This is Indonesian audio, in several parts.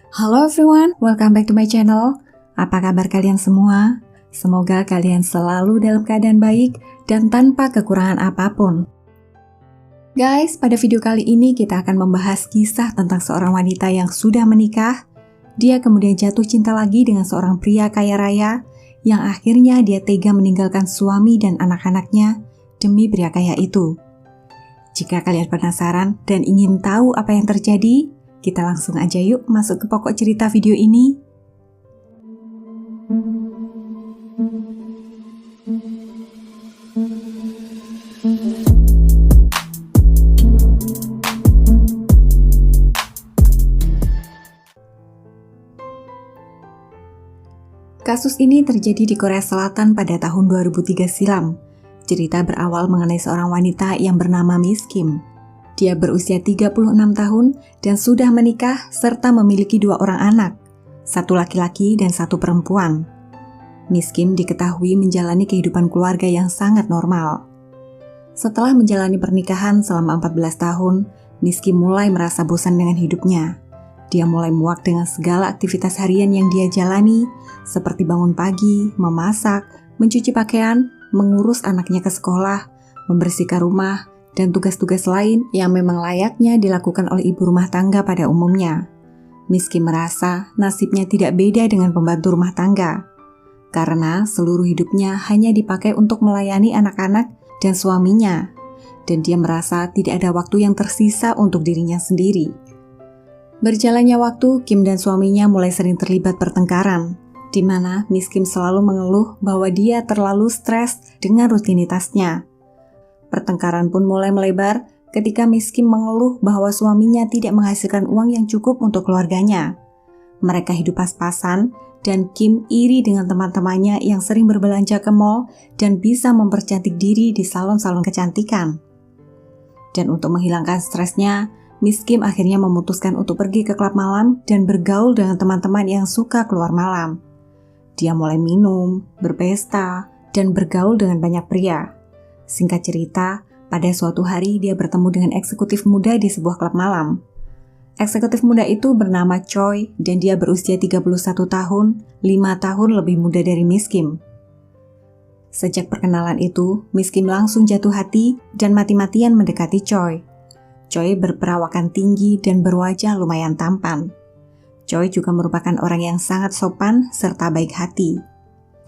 Halo everyone, welcome back to my channel. Apa kabar kalian semua? Semoga kalian selalu dalam keadaan baik dan tanpa kekurangan apapun. Guys, pada video kali ini kita akan membahas kisah tentang seorang wanita yang sudah menikah. Dia kemudian jatuh cinta lagi dengan seorang pria kaya raya yang akhirnya dia tega meninggalkan suami dan anak-anaknya demi pria kaya itu. Jika kalian penasaran dan ingin tahu apa yang terjadi, kita langsung aja yuk masuk ke pokok cerita video ini. Kasus ini terjadi di Korea Selatan pada tahun 2003 silam. Cerita berawal mengenai seorang wanita yang bernama Miss Kim. Dia berusia 36 tahun dan sudah menikah serta memiliki 2 orang anak, 1 laki-laki dan 1 perempuan. Miss Kim diketahui menjalani kehidupan keluarga yang sangat normal. Setelah menjalani pernikahan selama 14 tahun, Miss Kim mulai merasa bosan dengan hidupnya. Dia mulai muak dengan segala aktivitas harian yang dia jalani, seperti bangun pagi, memasak, mencuci pakaian, mengurus anaknya ke sekolah, membersihkan rumah, dan tugas-tugas lain yang memang layaknya dilakukan oleh ibu rumah tangga pada umumnya. Miss Kim merasa nasibnya tidak beda dengan pembantu rumah tangga, karena seluruh hidupnya hanya dipakai untuk melayani anak-anak dan suaminya, dan dia merasa tidak ada waktu yang tersisa untuk dirinya sendiri. Berjalannya waktu, Kim dan suaminya mulai sering terlibat pertengkaran, di mana Miss Kim selalu mengeluh bahwa dia terlalu stres dengan rutinitasnya. Pertengkaran pun mulai melebar ketika Miss Kim mengeluh bahwa suaminya tidak menghasilkan uang yang cukup untuk keluarganya. Mereka hidup pas-pasan dan Kim iri dengan teman-temannya yang sering berbelanja ke mall dan bisa mempercantik diri di salon-salon kecantikan. Dan untuk menghilangkan stresnya, Miss Kim akhirnya memutuskan untuk pergi ke klub malam dan bergaul dengan teman-teman yang suka keluar malam. Dia mulai minum, berpesta, dan bergaul dengan banyak pria. Singkat cerita, pada suatu hari dia bertemu dengan eksekutif muda di sebuah klub malam. Eksekutif muda itu bernama Choi dan dia berusia 31 tahun, 5 tahun lebih muda dari Miss Kim. Sejak perkenalan itu, Miss Kim langsung jatuh hati dan mati-matian mendekati Choi. Choi berperawakan tinggi dan berwajah lumayan tampan. Choi juga merupakan orang yang sangat sopan serta baik hati.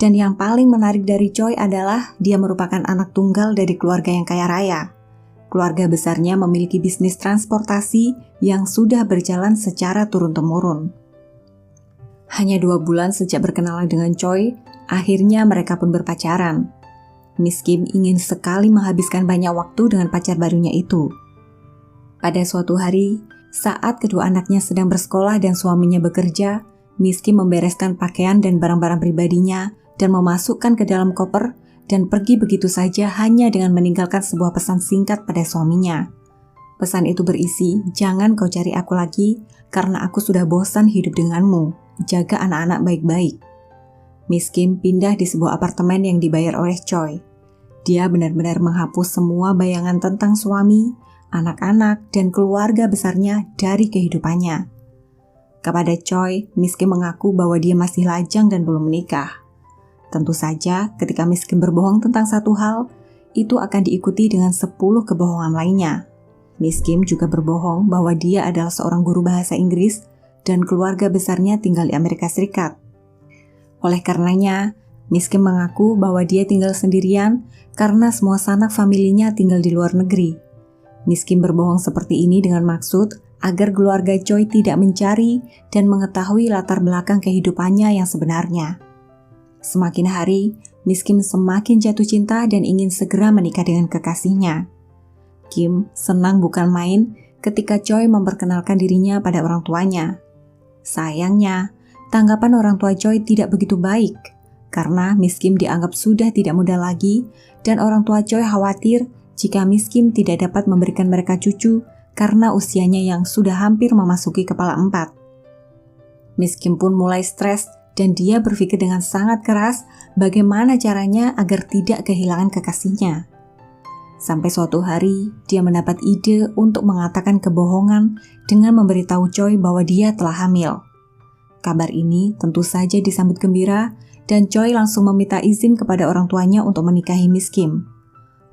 Dan yang paling menarik dari Choi adalah dia merupakan anak tunggal dari keluarga yang kaya raya. Keluarga besarnya memiliki bisnis transportasi yang sudah berjalan secara turun-temurun. Hanya 2 bulan sejak berkenalan dengan Choi, akhirnya mereka pun berpacaran. Miss Kim ingin sekali menghabiskan banyak waktu dengan pacar barunya itu. Pada suatu hari, saat kedua anaknya sedang bersekolah dan suaminya bekerja, Miss Kim membereskan pakaian dan barang-barang pribadinya dan memasukkan ke dalam koper dan pergi begitu saja hanya dengan meninggalkan sebuah pesan singkat pada suaminya. Pesan itu berisi, "Jangan kau cari aku lagi, karena aku sudah bosan hidup denganmu. Jaga anak-anak baik-baik." Miss Kim pindah di sebuah apartemen yang dibayar oleh Choi. Dia benar-benar menghapus semua bayangan tentang suami, anak-anak, dan keluarga besarnya dari kehidupannya. Kepada Choi, Miss Kim mengaku bahwa dia masih lajang dan belum menikah. Tentu saja, ketika Miss Kim berbohong tentang satu hal, itu akan diikuti dengan 10 kebohongan lainnya. Miss Kim juga berbohong bahwa dia adalah seorang guru bahasa Inggris dan keluarga besarnya tinggal di Amerika Serikat. Oleh karenanya, Miss Kim mengaku bahwa dia tinggal sendirian karena semua sanak familinya tinggal di luar negeri. Miss Kim berbohong seperti ini dengan maksud agar keluarga Choi tidak mencari dan mengetahui latar belakang kehidupannya yang sebenarnya. Semakin hari, Miss Kim semakin jatuh cinta dan ingin segera menikah dengan kekasihnya. Kim senang bukan main ketika Choi memperkenalkan dirinya pada orang tuanya. Sayangnya, tanggapan orang tua Choi tidak begitu baik karena Miss Kim dianggap sudah tidak muda lagi dan orang tua Choi khawatir jika Miss Kim tidak dapat memberikan mereka cucu karena usianya yang sudah hampir memasuki kepala 4. Miss Kim pun mulai stres dan dia berpikir dengan sangat keras bagaimana caranya agar tidak kehilangan kekasihnya. Sampai suatu hari, dia mendapat ide untuk mengatakan kebohongan dengan memberitahu Choi bahwa dia telah hamil. Kabar ini tentu saja disambut gembira dan Choi langsung meminta izin kepada orang tuanya untuk menikahi Miss Kim.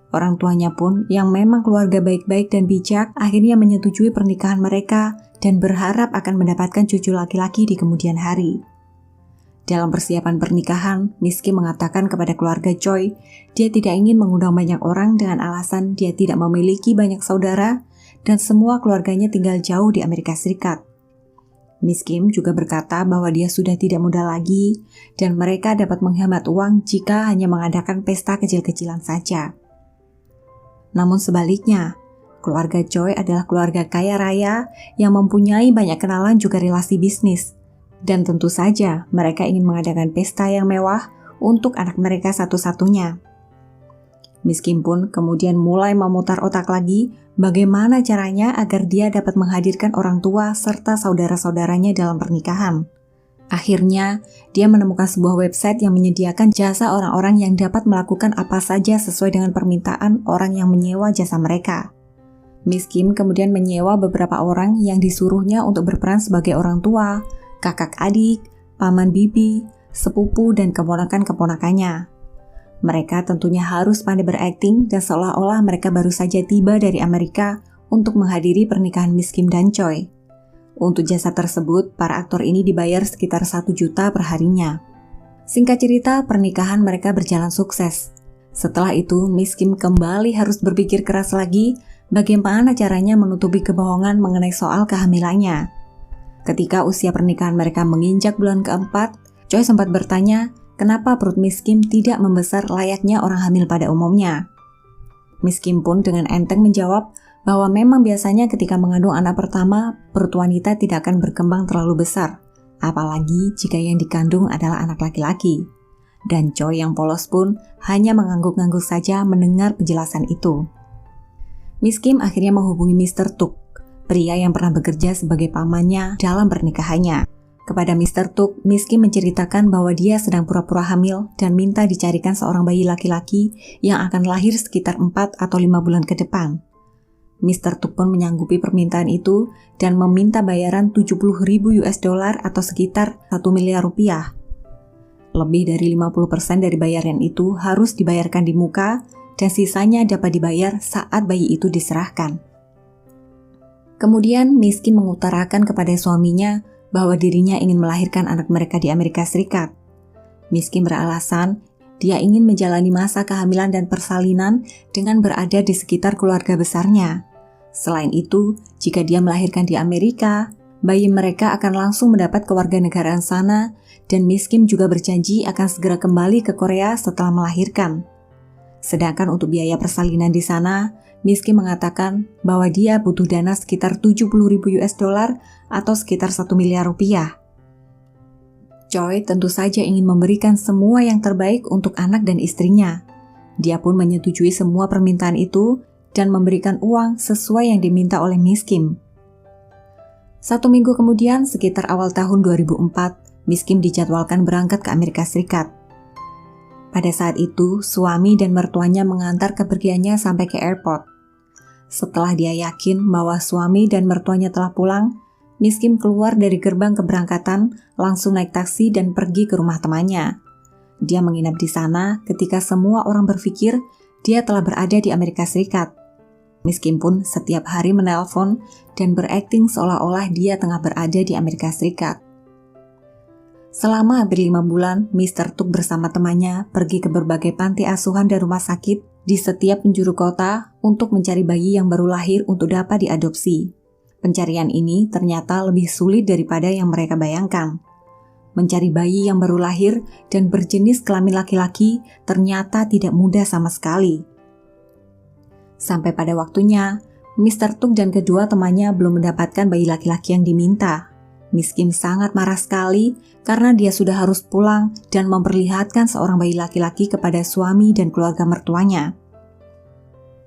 Orang tuanya pun yang memang keluarga baik-baik dan bijak akhirnya menyetujui pernikahan mereka dan berharap akan mendapatkan cucu laki-laki di kemudian hari. Dalam persiapan pernikahan, Miss Kim mengatakan kepada keluarga Choi, dia tidak ingin mengundang banyak orang dengan alasan dia tidak memiliki banyak saudara dan semua keluarganya tinggal jauh di Amerika Serikat. Miss Kim juga berkata bahwa dia sudah tidak muda lagi dan mereka dapat menghemat uang jika hanya mengadakan pesta kecil-kecilan saja. Namun sebaliknya, keluarga Choi adalah keluarga kaya raya yang mempunyai banyak kenalan juga relasi bisnis. Dan tentu saja mereka ingin mengadakan pesta yang mewah untuk anak mereka satu-satunya. Miss Kim pun kemudian mulai memutar otak lagi bagaimana caranya agar dia dapat menghadirkan orang tua serta saudara-saudaranya dalam pernikahan. Akhirnya, dia menemukan sebuah website yang menyediakan jasa orang-orang yang dapat melakukan apa saja sesuai dengan permintaan orang yang menyewa jasa mereka. Miss Kim kemudian menyewa beberapa orang yang disuruhnya untuk berperan sebagai orang tua, kakak adik, paman bibi, sepupu, dan keponakan-keponakannya. Mereka tentunya harus pandai berakting dan seolah-olah mereka baru saja tiba dari Amerika untuk menghadiri pernikahan Miss Kim dan Choi. Untuk jasa tersebut, para aktor ini dibayar sekitar 1 juta per harinya. Singkat cerita, pernikahan mereka berjalan sukses. Setelah itu, Miss Kim kembali harus berpikir keras lagi bagaimana caranya menutupi kebohongan mengenai soal kehamilannya. Ketika usia pernikahan mereka menginjak bulan keempat, Choi sempat bertanya, kenapa perut Miss Kim tidak membesar layaknya orang hamil pada umumnya? Miss Kim pun dengan enteng menjawab bahwa memang biasanya ketika mengandung anak pertama, perut wanita tidak akan berkembang terlalu besar, apalagi jika yang dikandung adalah anak laki-laki. Dan Choi yang polos pun hanya mengangguk-angguk saja mendengar penjelasan itu. Miss Kim akhirnya menghubungi Mr. Tuk, pria yang pernah bekerja sebagai pamannya dalam pernikahannya. Kepada Mr. Tuk, Miss Kim menceritakan bahwa dia sedang pura-pura hamil dan minta dicarikan seorang bayi laki-laki yang akan lahir sekitar 4 atau 5 bulan ke depan. Mr. Tuk pun menyanggupi permintaan itu dan meminta bayaran 70.000 US dollar atau sekitar 1 miliar rupiah. Lebih dari 50% dari bayaran itu harus dibayarkan di muka dan sisanya dapat dibayar saat bayi itu diserahkan. Kemudian Miss Kim mengutarakan kepada suaminya bahwa dirinya ingin melahirkan anak mereka di Amerika Serikat. Miss Kim beralasan dia ingin menjalani masa kehamilan dan persalinan dengan berada di sekitar keluarga besarnya. Selain itu, jika dia melahirkan di Amerika, bayi mereka akan langsung mendapat kewarganegaraan sana dan Miss Kim juga berjanji akan segera kembali ke Korea setelah melahirkan. Sedangkan untuk biaya persalinan di sana, Miss Kim mengatakan bahwa dia butuh dana sekitar 70.000 US dollar atau sekitar 1 miliar rupiah. Choi tentu saja ingin memberikan semua yang terbaik untuk anak dan istrinya. Dia pun menyetujui semua permintaan itu dan memberikan uang sesuai yang diminta oleh Miss Kim. 1 minggu kemudian, sekitar awal tahun 2004, Miss Kim dijadwalkan berangkat ke Amerika Serikat. Pada saat itu, suami dan mertuanya mengantar kepergiannya sampai ke airport. Setelah dia yakin bahwa suami dan mertuanya telah pulang, Miss Kim keluar dari gerbang keberangkatan, langsung naik taksi dan pergi ke rumah temannya. Dia menginap di sana ketika semua orang berpikir dia telah berada di Amerika Serikat. Miss Kim pun setiap hari menelpon dan berakting seolah-olah dia tengah berada di Amerika Serikat. Selama hampir 5 bulan, Mr. Tuk bersama temannya pergi ke berbagai panti asuhan dan rumah sakit di setiap penjuru kota untuk mencari bayi yang baru lahir untuk dapat diadopsi. Pencarian ini ternyata lebih sulit daripada yang mereka bayangkan. Mencari bayi yang baru lahir dan berjenis kelamin laki-laki ternyata tidak mudah sama sekali. Sampai pada waktunya, Mr. Tuk dan kedua temannya belum mendapatkan bayi laki-laki yang diminta. Miss Kim sangat marah sekali karena dia sudah harus pulang dan memperlihatkan seorang bayi laki-laki kepada suami dan keluarga mertuanya.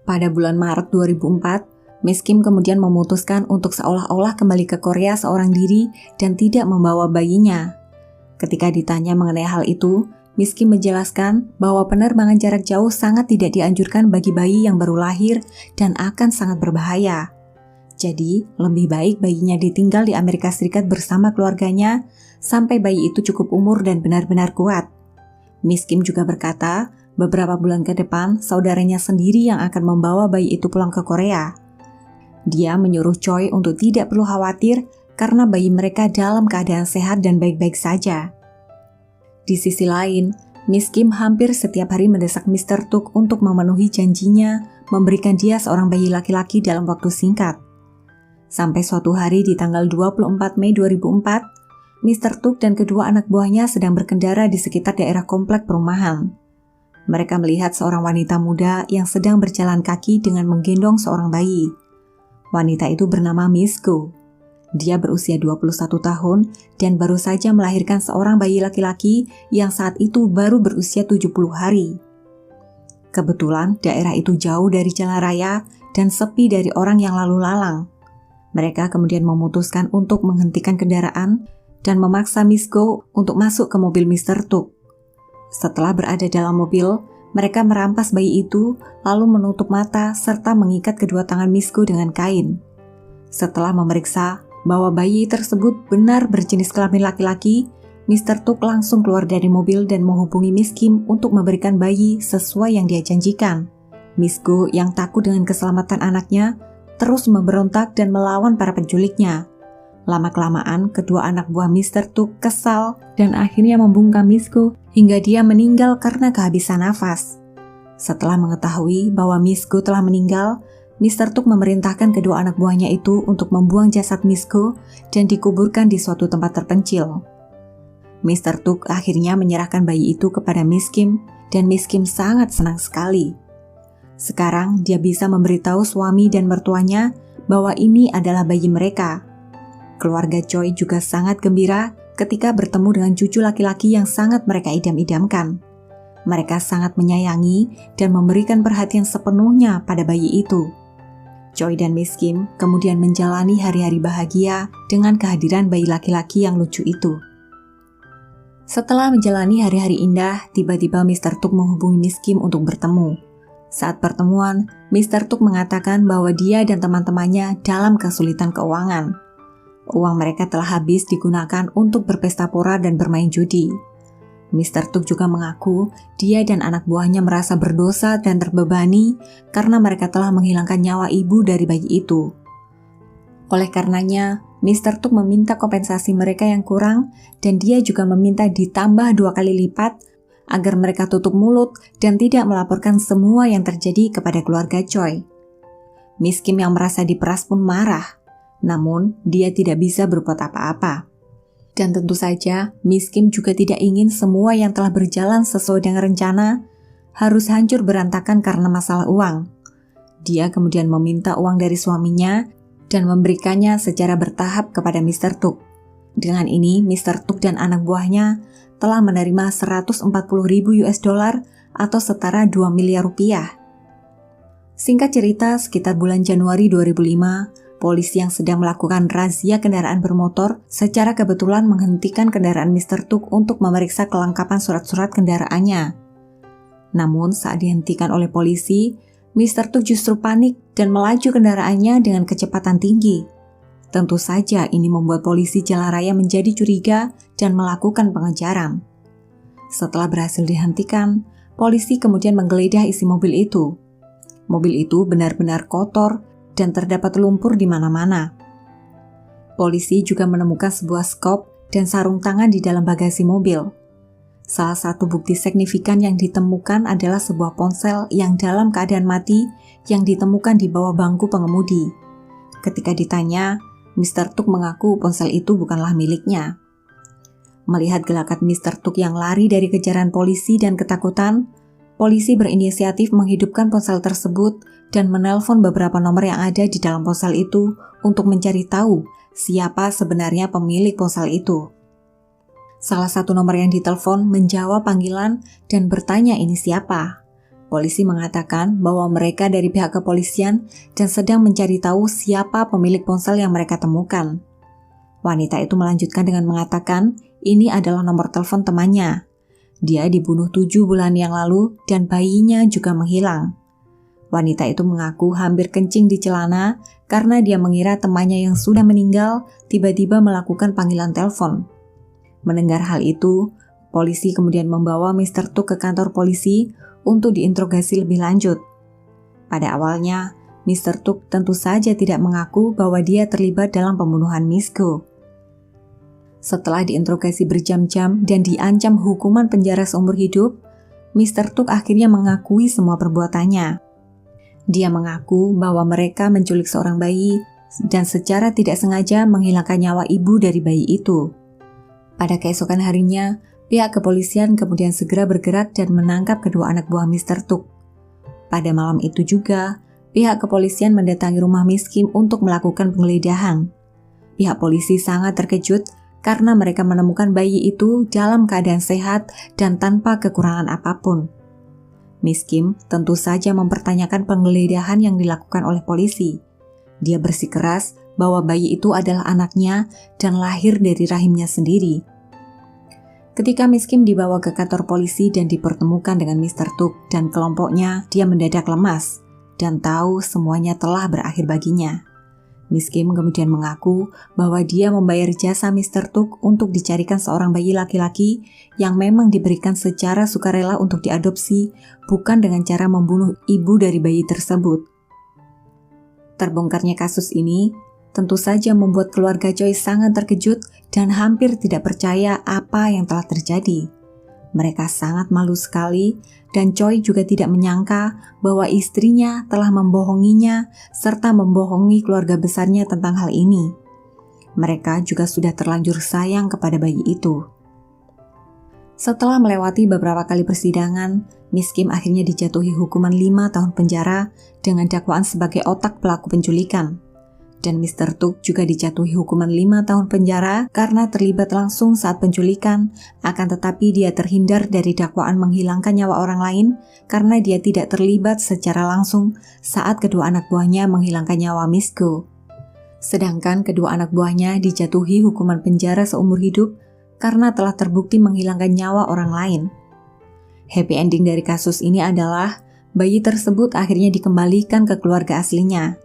Pada bulan Maret 2004, Miss Kim kemudian memutuskan untuk seolah-olah kembali ke Korea seorang diri dan tidak membawa bayinya. Ketika ditanya mengenai hal itu, Miss Kim menjelaskan bahwa penerbangan jarak jauh sangat tidak dianjurkan bagi bayi yang baru lahir dan akan sangat berbahaya. Jadi, lebih baik bayinya ditinggal di Amerika Serikat bersama keluarganya sampai bayi itu cukup umur dan benar-benar kuat. Miss Kim juga berkata, beberapa bulan ke depan, saudaranya sendiri yang akan membawa bayi itu pulang ke Korea. Dia menyuruh Choi untuk tidak perlu khawatir karena bayi mereka dalam keadaan sehat dan baik-baik saja. Di sisi lain, Miss Kim hampir setiap hari mendesak Mr. Tuk untuk memenuhi janjinya memberikan dia seorang bayi laki-laki dalam waktu singkat. Sampai suatu hari di tanggal 24 Mei 2004, Mr. Tuk dan kedua anak buahnya sedang berkendara di sekitar daerah komplek perumahan. Mereka melihat seorang wanita muda yang sedang berjalan kaki dengan menggendong seorang bayi. Wanita itu bernama Miss Go. Dia berusia 21 tahun dan baru saja melahirkan seorang bayi laki-laki yang saat itu baru berusia 70 hari. Kebetulan daerah itu jauh dari jalan raya dan sepi dari orang yang lalu lalang. Mereka kemudian memutuskan untuk menghentikan kendaraan dan memaksa Miss Go untuk masuk ke mobil Mr. Tuk. Setelah berada dalam mobil, mereka merampas bayi itu lalu menutup mata serta mengikat kedua tangan Miss Go dengan kain. Setelah memeriksa bahwa bayi tersebut benar berjenis kelamin laki-laki, Mr. Tuk langsung keluar dari mobil dan menghubungi Miss Kim untuk memberikan bayi sesuai yang dia janjikan. Miss Go yang takut dengan keselamatan anaknya terus memberontak dan melawan para penculiknya. Lama-kelamaan, kedua anak buah Mr. Tuk kesal dan akhirnya membungkam Miss Go hingga dia meninggal karena kehabisan nafas. Setelah mengetahui bahwa Miss Go telah meninggal, Mr. Tuk memerintahkan kedua anak buahnya itu untuk membuang jasad Miss Go dan dikuburkan di suatu tempat terpencil. Mr. Tuk akhirnya menyerahkan bayi itu kepada Miss Kim dan Miss Kim sangat senang sekali. Sekarang dia bisa memberitahu suami dan mertuanya bahwa ini adalah bayi mereka. Keluarga Choi juga sangat gembira ketika bertemu dengan cucu laki-laki yang sangat mereka idam-idamkan. Mereka sangat menyayangi dan memberikan perhatian sepenuhnya pada bayi itu. Choi dan Miss Kim kemudian menjalani hari-hari bahagia dengan kehadiran bayi laki-laki yang lucu itu. Setelah menjalani hari-hari indah, tiba-tiba Mr. Tuk menghubungi Miss Kim untuk bertemu. Saat pertemuan, Mr. Tuk mengatakan bahwa dia dan teman-temannya dalam kesulitan keuangan. Uang mereka telah habis digunakan untuk berpesta pora dan bermain judi. Mr. Tuk juga mengaku dia dan anak buahnya merasa berdosa dan terbebani karena mereka telah menghilangkan nyawa ibu dari bayi itu. Oleh karenanya, Mr. Tuk meminta kompensasi mereka yang kurang dan dia juga meminta ditambah 2 kali lipat agar mereka tutup mulut dan tidak melaporkan semua yang terjadi kepada keluarga Choi. Miss Kim yang merasa diperas pun marah. Namun, dia tidak bisa berbuat apa-apa. Dan tentu saja, Miss Kim juga tidak ingin semua yang telah berjalan sesuai dengan rencana harus hancur berantakan karena masalah uang. Dia kemudian meminta uang dari suaminya dan memberikannya secara bertahap kepada Mr. Tuk. Dengan ini, Mr. Tuk dan anak buahnya telah menerima 140.000 US dollar atau setara 2 miliar rupiah. Singkat cerita, sekitar bulan Januari 2005, polisi yang sedang melakukan razia kendaraan bermotor secara kebetulan menghentikan kendaraan Mr. Tuk untuk memeriksa kelengkapan surat-surat kendaraannya. Namun saat dihentikan oleh polisi, Mr. Tuk justru panik dan melaju kendaraannya dengan kecepatan tinggi. Tentu saja ini membuat polisi jalan raya menjadi curiga dan melakukan pengejaran. Setelah berhasil dihentikan, polisi kemudian menggeledah isi mobil itu. Mobil itu benar-benar kotor dan terdapat lumpur di mana-mana. Polisi juga menemukan sebuah skop dan sarung tangan di dalam bagasi mobil. Salah satu bukti signifikan yang ditemukan adalah sebuah ponsel yang dalam keadaan mati yang ditemukan di bawah bangku pengemudi. Ketika ditanya, Mr. Tuk mengaku ponsel itu bukanlah miliknya. Melihat gelagat Mr. Tuk yang lari dari kejaran polisi dan ketakutan, polisi berinisiatif menghidupkan ponsel tersebut dan menelpon beberapa nomor yang ada di dalam ponsel itu untuk mencari tahu siapa sebenarnya pemilik ponsel itu. Salah satu nomor yang ditelepon menjawab panggilan dan bertanya ini siapa. Polisi mengatakan bahwa mereka dari pihak kepolisian dan sedang mencari tahu siapa pemilik ponsel yang mereka temukan. Wanita itu melanjutkan dengan mengatakan ini adalah nomor telepon temannya. Dia dibunuh 7 bulan yang lalu dan bayinya juga menghilang. Wanita itu mengaku hampir kencing di celana karena dia mengira temannya yang sudah meninggal tiba-tiba melakukan panggilan telepon. Mendengar hal itu, polisi kemudian membawa Mr. Tuk ke kantor polisi untuk diinterogasi lebih lanjut. Pada awalnya, Mr. Tuk tentu saja tidak mengaku bahwa dia terlibat dalam pembunuhan Miss Go. Setelah diinterogasi berjam-jam dan diancam hukuman penjara seumur hidup, Mr. Tuk akhirnya mengakui semua perbuatannya. Dia mengaku bahwa mereka menculik seorang bayi dan secara tidak sengaja menghilangkan nyawa ibu dari bayi itu. Pada keesokan harinya, pihak kepolisian kemudian segera bergerak dan menangkap kedua anak buah Mr. Tuk. Pada malam itu juga, pihak kepolisian mendatangi rumah Miss Kim untuk melakukan penggeledahan. Pihak polisi sangat terkejut karena mereka menemukan bayi itu dalam keadaan sehat dan tanpa kekurangan apapun. Miss Kim tentu saja mempertanyakan penggeledahan yang dilakukan oleh polisi. Dia bersikeras bahwa bayi itu adalah anaknya dan lahir dari rahimnya sendiri. Ketika Miss Kim dibawa ke kantor polisi dan dipertemukan dengan Mr. Tuk dan kelompoknya, dia mendadak lemas dan tahu semuanya telah berakhir baginya. Miss Kim kemudian mengaku bahwa dia membayar jasa Mr. Tuk untuk dicarikan seorang bayi laki-laki yang memang diberikan secara sukarela untuk diadopsi, bukan dengan cara membunuh ibu dari bayi tersebut. Terbongkarnya kasus ini tentu saja membuat keluarga Choi sangat terkejut dan hampir tidak percaya apa yang telah terjadi. Mereka sangat malu sekali dan Choi juga tidak menyangka bahwa istrinya telah membohonginya serta membohongi keluarga besarnya tentang hal ini. Mereka juga sudah terlanjur sayang kepada bayi itu. Setelah melewati beberapa kali persidangan, Miss Kim akhirnya dijatuhi hukuman 5 tahun penjara dengan dakwaan sebagai otak pelaku penculikan. Dan Mr. Tuk juga dijatuhi hukuman 5 tahun penjara karena terlibat langsung saat penculikan, akan tetapi dia terhindar dari dakwaan menghilangkan nyawa orang lain karena dia tidak terlibat secara langsung saat kedua anak buahnya menghilangkan nyawa Miss Go. Sedangkan kedua anak buahnya dijatuhi hukuman penjara seumur hidup karena telah terbukti menghilangkan nyawa orang lain. Happy ending dari kasus ini adalah bayi tersebut akhirnya dikembalikan ke keluarga aslinya.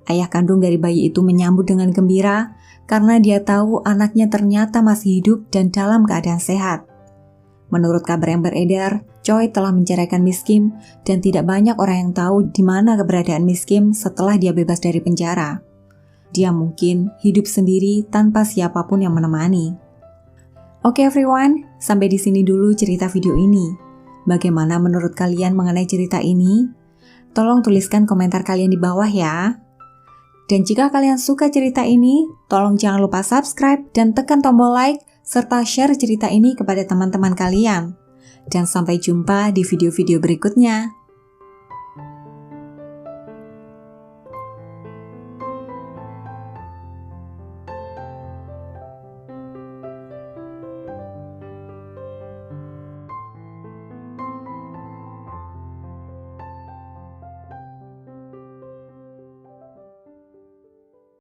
Ayah kandung dari bayi itu menyambut dengan gembira karena dia tahu anaknya ternyata masih hidup dan dalam keadaan sehat. Menurut kabar yang beredar, Choi telah menceraikan Miss Kim dan tidak banyak orang yang tahu di mana keberadaan Miss Kim setelah dia bebas dari penjara. Dia mungkin hidup sendiri tanpa siapapun yang menemani. Oke everyone, sampai di sini dulu cerita video ini. Bagaimana menurut kalian mengenai cerita ini? Tolong tuliskan komentar kalian di bawah ya. Dan jika kalian suka cerita ini, tolong jangan lupa subscribe dan tekan tombol like serta share cerita ini kepada teman-teman kalian. Dan sampai jumpa di video-video berikutnya.